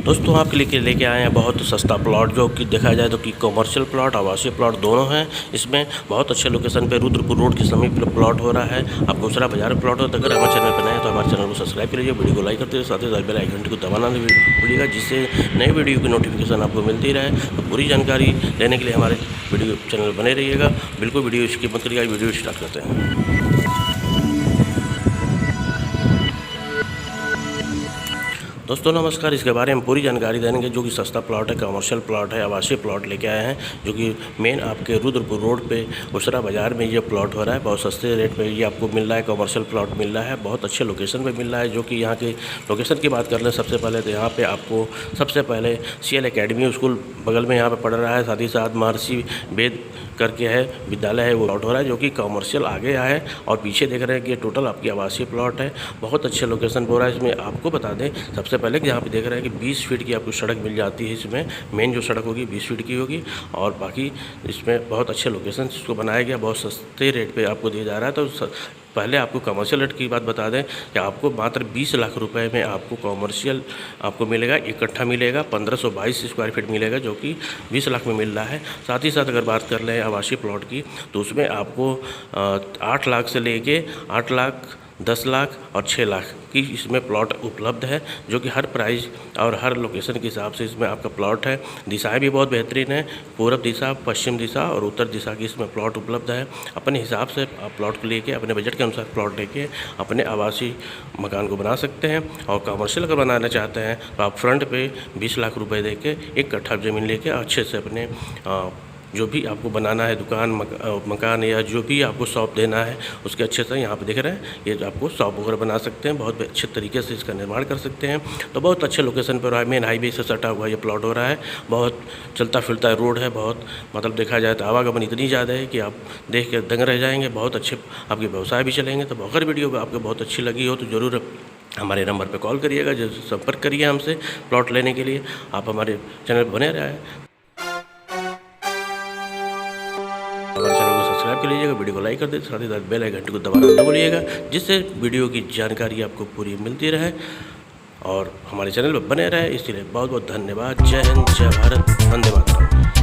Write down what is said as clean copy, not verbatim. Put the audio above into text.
दोस्तों आपके लिए लेके आए हैं बहुत सस्ता प्लॉट, जो कि देखा जाए तो कि कमर्शियल प्लॉट, आवासीय प्लॉट दोनों हैं। इसमें बहुत अच्छे लोकेशन पे रुद्रपुर रोड के समीप प्लॉट हो रहा है। आपको दूसरा बाजार में प्लॉट हो तो अगर हमारे चैनल पर नए हैं तो हमारे चैनल को सब्सक्राइब करिए, वीडियो को लाइक करते हुए साथ ही साथ बेल आइकन घंटी को दबाना नहीं भूलिएगा, जिससे नए वीडियो की नोटिफिकेशन आपको मिलती रहे। तो पूरी जानकारी लेने के लिए हमारे वीडियो चैनल बने रहिएगा। बिल्कुल वीडियो स्किप मत करिएगा। वीडियो स्टार्ट करते हैं। दोस्तों नमस्कार, इसके बारे में पूरी जानकारी देंगे। जो कि सस्ता प्लॉट है, कमर्शियल प्लॉट है, आवासीय प्लॉट लेके आए हैं, जो कि मेन आपके रुद्रपुर रोड पे उसरा बाज़ार में ये प्लॉट हो रहा है। बहुत सस्ते रेट पे ये आपको मिल रहा है, कमर्शियल प्लॉट मिल रहा है, बहुत अच्छे लोकेशन पे मिल रहा है। जो कि यहाँ के लोकेशन की बात कर लें सबसे पहले तो यहाँ पे आपको सबसे पहले CL एकेडमी स्कूल बगल में यहाँ पे पढ़ रहा है। साथ ही साथ महर्षि वेद करके है विद्यालय है, वो प्लॉट हो रहा है, जो कि कमर्शियल आगे है। और पीछे देख रहे हैं कि ये टोटल आपकी आवासीय प्लॉट है। बहुत अच्छे लोकेशन पर हो रहा है। इसमें आपको बता दें सबसे पहले कि यहाँ पे देख रहे हैं कि 20 फीट की आपको सड़क मिल जाती है। इसमें मेन जो सड़क होगी 20 फीट की होगी, और बाकी इसमें बहुत अच्छे लोकेशन इसको बनाया गया, बहुत सस्ते रेट पे आपको दिया जा रहा है। तो पहले आपको कमर्शियल रेट की बात बता दें कि आपको मात्र 20 लाख रुपए में आपको कमर्शियल आपको मिलेगा, इकट्ठा मिलेगा, 1522 स्क्वायर फीट मिलेगा, जो कि 20 लाख में मिल रहा है। साथ ही साथ अगर बात कर लें आवासीय प्लॉट की तो उसमें आपको 8 लाख से लेके 8 लाख, 10 लाख और 6 लाख की इसमें प्लॉट उपलब्ध है, जो कि हर प्राइस और हर लोकेशन के हिसाब से इसमें आपका प्लॉट है। दिशाएं भी बहुत बेहतरीन है, पूर्व दिशा, पश्चिम दिशा और उत्तर दिशा की इसमें प्लॉट उपलब्ध है। अपने हिसाब से आप प्लॉट को लेके, अपने बजट के अनुसार प्लॉट लेके अपने आवासीय मकान को बना सकते हैं। और कमर्शियल अगर बनाना चाहते हैं तो आप फ्रंट पे 20 लाख रुपए दे के 1 कट्ठा ज़मीन लेके अच्छे से अपने जो भी आपको बनाना है दुकान, मकान या जो भी आपको शॉप देना है, उसके अच्छे से यहाँ पे देख रहे हैं ये आपको शॉप वगैरह बना सकते हैं। बहुत अच्छे तरीके से इसका निर्माण कर सकते हैं। तो बहुत अच्छे लोकेशन पर है, मेन हाईवे से सटा हुआ ये प्लॉट हो रहा है। बहुत चलता फिरता रोड है, बहुत मतलब देखा जाए तो आवागमन इतनी ज़्यादा है कि आप देख के दंग रह जाएंगे। बहुत अच्छे आपके व्यवसाय भी चलेंगे। तो अगर वीडियो आपको बहुत अच्छी लगी हो तो ज़रूर हमारे नंबर पर कॉल करिएगा, जो संपर्क करिए हमसे प्लॉट लेने के लिए। आप हमारे चैनल पर बने रहें, हमारे चैनल को सब्सक्राइब कर लीजिएगा, वीडियो को लाइक कर दीजिए, साथ ही साथ बेल आइकन घंटी को दबाना न भूलिएगा, जिससे वीडियो की जानकारी आपको पूरी मिलती रहे और हमारे चैनल पर बने रहे। इसलिए बहुत बहुत धन्यवाद। जय हिंद, जय भारत, वंदे मातरम।